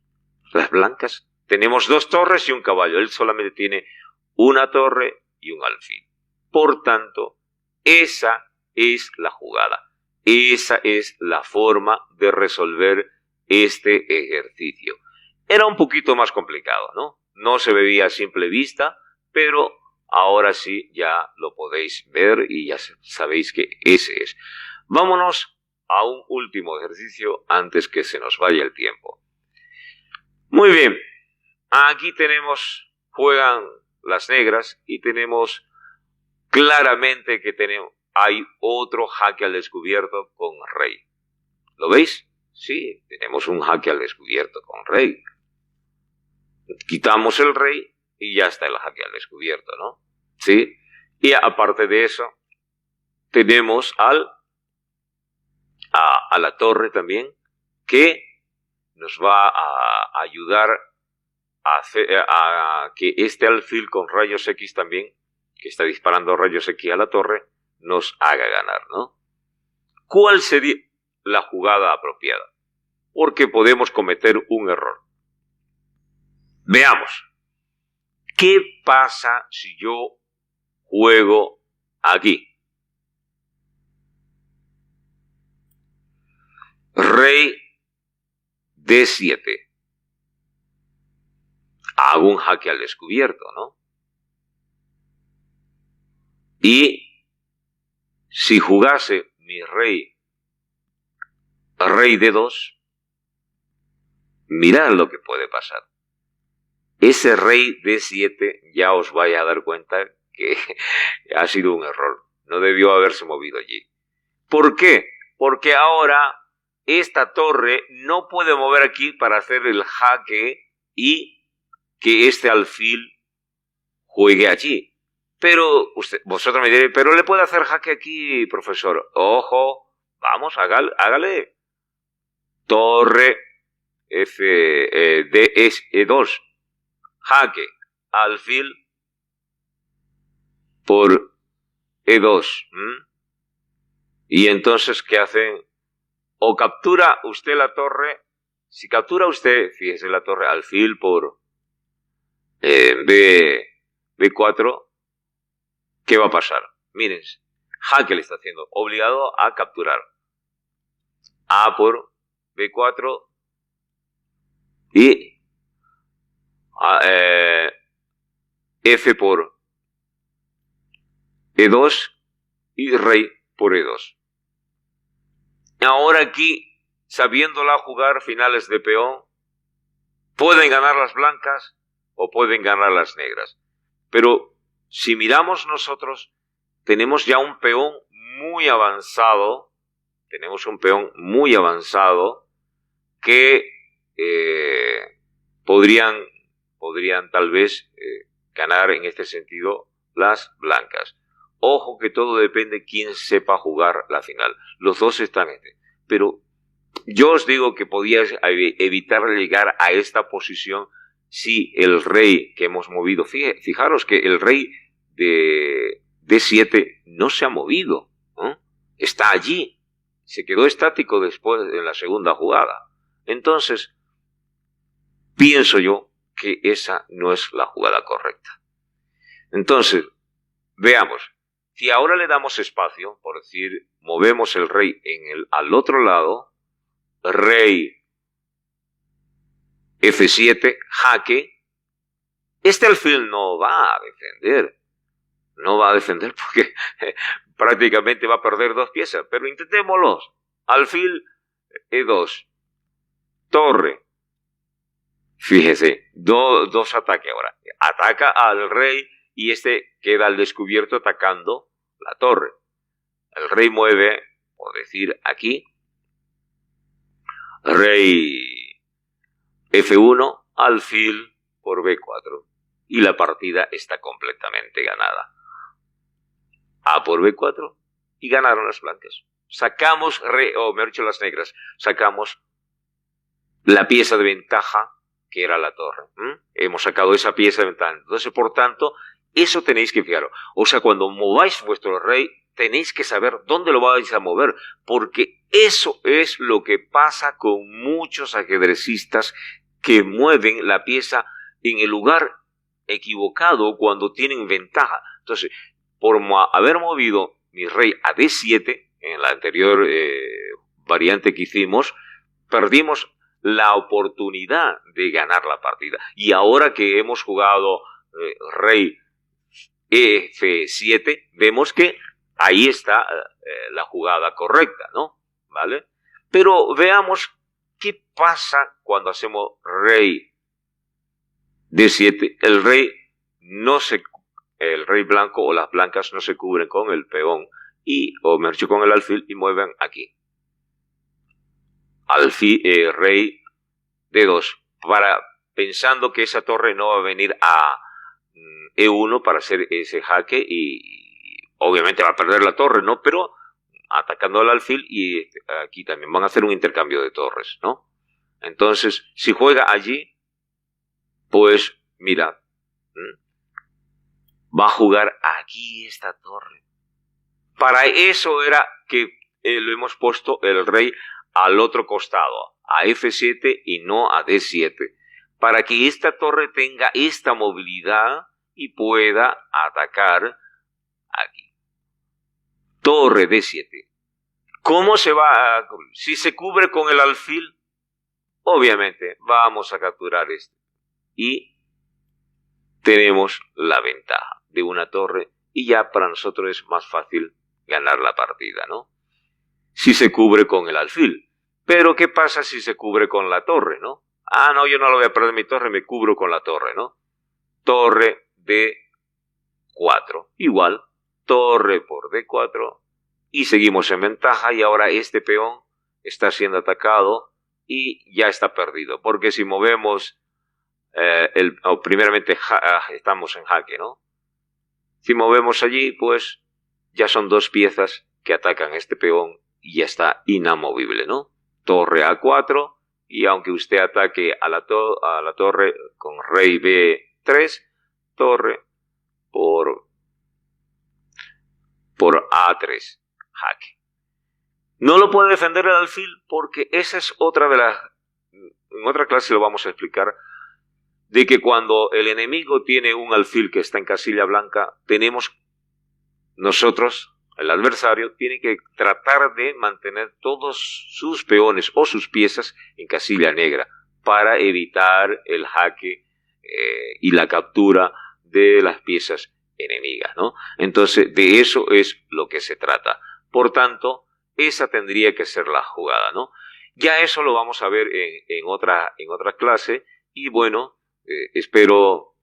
las blancas. Tenemos 2 torres y un caballo. Él solamente tiene una torre y un alfil. Por tanto, esa es la jugada. Esa es la forma de resolver este ejercicio. Era un poquito más complicado, ¿no? No se veía a simple vista, pero ahora sí ya lo podéis ver y ya sabéis que ese es. Vámonos a un último ejercicio antes que se nos vaya el tiempo. Muy bien, aquí juegan las negras y tenemos claramente que hay otro jaque al descubierto con rey. ¿Lo veis? Sí, tenemos un jaque al descubierto con rey. Quitamos el rey y ya está el jaque al descubierto, ¿no? ¿Sí? Y aparte de eso, tenemos a la torre también, que nos va a ayudar a que este alfil con rayos X también, que está disparando rayos X a la torre, nos haga ganar, ¿no? ¿Cuál sería la jugada apropiada? Porque podemos cometer un error. Veamos. ¿Qué pasa si yo juego aquí? Rey D7. Hago un jaque al descubierto, ¿no? Y si jugase mi rey D2, mirad lo que puede pasar. Ese rey D7 ya os vais a dar cuenta que ha sido un error. No debió haberse movido allí. ¿Por qué? Porque ahora esta torre no puede mover aquí para hacer el jaque y que este alfil juegue allí. Pero vosotros me diréis, pero le puede hacer jaque aquí, profesor. Ojo, vamos, hágale. Torre E2. Jaque, alfil por E2. Y entonces, ¿qué hacen? O captura usted la torre. Si captura usted, fíjese la torre, alfil por B4, ¿qué va a pasar? Miren, jaque le está haciendo, obligado a capturar. A por B4 y F por E2 y rey por E2. Ahora aquí, sabiéndola jugar finales de peón, pueden ganar las blancas o pueden ganar las negras. Pero si miramos nosotros, tenemos ya un peón muy avanzado, que podrían tal vez ganar en este sentido las blancas. Ojo que todo depende de quién sepa jugar la final. Los dos están pero yo os digo que podíais evitar llegar a esta posición si el rey que hemos movido, fijaros que el rey de D7 no se ha movido, ¿no? Está allí, se quedó estático después en la segunda jugada. Entonces, pienso yo que esa no es la jugada correcta. Entonces, veamos, si ahora le damos espacio, por decir, movemos el rey al otro lado, rey F7, jaque, este alfil no va a defender. No va a defender porque prácticamente va a perder 2 piezas. Pero intentémoslo. Alfil E2. Torre. Fíjese, dos ataques ahora. Ataca al rey y este queda al descubierto atacando la torre. El rey mueve, por decir aquí, rey F1, alfil por B4. Y la partida está completamente ganada. A por B4 y ganaron las blancas. Sacamos, mejor dicho, las negras, sacamos la pieza de ventaja que era la torre. Hemos sacado esa pieza de ventaja. Entonces, por tanto, eso tenéis que fijaros. O sea, cuando mováis vuestro rey, tenéis que saber dónde lo vais a mover, porque eso es lo que pasa con muchos ajedrecistas que mueven la pieza en el lugar equivocado cuando tienen ventaja. Entonces, por haber movido mi rey a D7, en la anterior variante que hicimos, perdimos la oportunidad de ganar la partida. Y ahora que hemos jugado rey F7, vemos que ahí está la jugada correcta, ¿no? ¿Vale? Pero veamos qué pasa cuando hacemos rey D7. El rey blanco o las blancas no se cubren con el peón o mejor dicho, con el alfil y mueven aquí. Rey D2, pensando que esa torre no va a venir a E1 para hacer ese jaque y obviamente va a perder la torre, ¿no? Pero atacando al alfil y aquí también van a hacer un intercambio de torres, ¿no? Entonces, si juega allí, pues mira, va a jugar aquí esta torre. Para eso era que lo hemos puesto el rey al otro costado, a F7 y no a D7, para que esta torre tenga esta movilidad y pueda atacar aquí. Torre D7. ¿Cómo se va a cubrir? Si se cubre con el alfil, obviamente vamos a capturar este. Y tenemos la ventaja de una torre y ya para nosotros es más fácil ganar la partida, ¿no? Si se cubre con el alfil. Pero ¿qué pasa si se cubre con la torre, no? Ah, no, yo no lo voy a perder mi torre, me cubro con la torre, ¿no? Torre D4. Igual, torre por D4 y seguimos en ventaja y ahora este peón está siendo atacado y ya está perdido. Porque si movemos, primeramente estamos en jaque, ¿no? Si movemos allí, pues ya son 2 piezas que atacan este peón y ya está inamovible, ¿no? Torre A4 y aunque usted ataque a la torre con rey B3, torre por A3, jaque. No lo puede defender el alfil porque esa es otra de las... En otra clase lo vamos a explicar, de que cuando el enemigo tiene un alfil que está en casilla blanca, nosotros, el adversario, tiene que tratar de mantener todos sus peones o sus piezas en casilla negra para evitar el jaque y la captura de las piezas enemigas, ¿no? Entonces, de eso es lo que se trata. Por tanto, esa tendría que ser la jugada, ¿no? Ya eso lo vamos a ver en otra clase y bueno, espero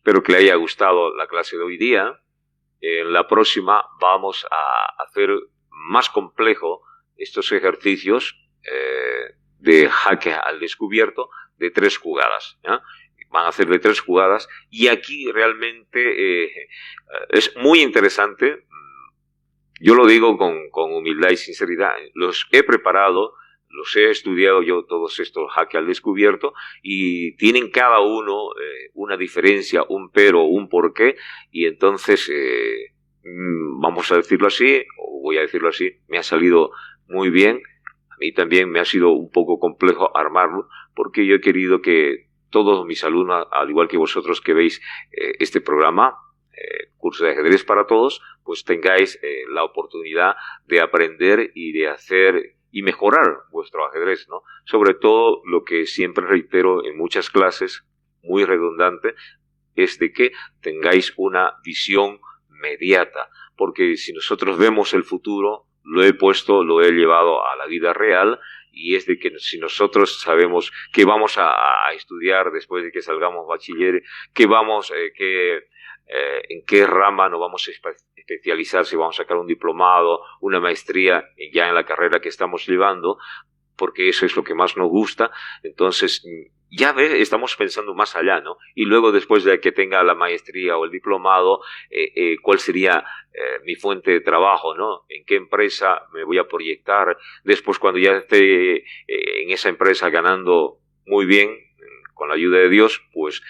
que le haya gustado la clase de hoy día. En la próxima vamos a hacer más complejo estos ejercicios de jaque al descubierto de 3 jugadas. ¿Ya? Van a hacer de 3 jugadas y aquí realmente es muy interesante. Yo lo digo con humildad y sinceridad. Los he preparado, los he estudiado yo todos estos jaque al descubierto y tienen cada uno una diferencia, un pero, un porqué y entonces vamos a decirlo así, o voy a decirlo así, me ha salido muy bien. A mí también me ha sido un poco complejo armarlo porque yo he querido que todos mis alumnos, al igual que vosotros que veis este programa, curso de ajedrez para todos, pues tengáis la oportunidad de aprender y de hacer y mejorar vuestro ajedrez, ¿no? Sobre todo, lo que siempre reitero en muchas clases, muy redundante, es de que tengáis una visión mediata, porque si nosotros vemos el futuro, lo he llevado a la vida real, y es de que si nosotros sabemos que vamos a estudiar después de que salgamos bachiller, que vamos, en qué rama nos vamos a especializar, si vamos a sacar un diplomado, una maestría ya en la carrera que estamos llevando, porque eso es lo que más nos gusta, entonces ya estamos pensando más allá, ¿no? Y luego, después de que tenga la maestría o el diplomado, ¿cuál sería mi fuente de trabajo, ¿no? ¿En qué empresa me voy a proyectar? Después, cuando ya esté en esa empresa ganando muy bien, con la ayuda de Dios, pues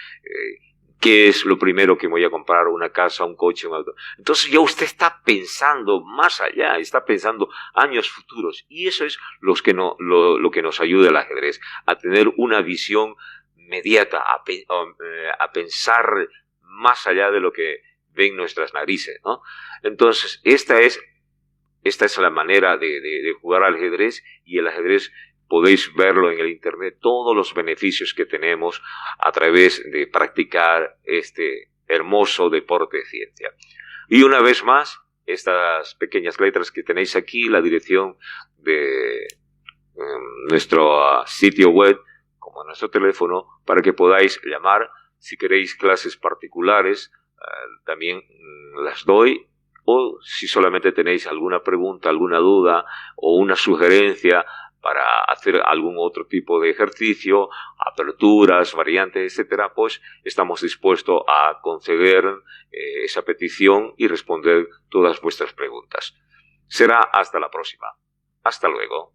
¿qué es lo primero que voy a comprar? ¿Una casa, un coche, un auto? Entonces ya usted está pensando más allá, está pensando años futuros. Y eso es lo que nos ayuda el ajedrez, a tener una visión inmediata, a pensar más allá de lo que ven nuestras narices, ¿no? Entonces, esta es la manera de jugar al ajedrez, y el ajedrez podéis verlo en el internet, todos los beneficios que tenemos a través de practicar este hermoso deporte de ciencia. Y una vez más, estas pequeñas letras que tenéis aquí, la dirección de nuestro sitio web, como nuestro teléfono, para que podáis llamar. Si queréis clases particulares, también las doy, o si solamente tenéis alguna pregunta, alguna duda o una sugerencia para hacer algún otro tipo de ejercicio, aperturas, variantes, etcétera, pues estamos dispuestos a conceder esa petición y responder todas vuestras preguntas. Será hasta la próxima. Hasta luego.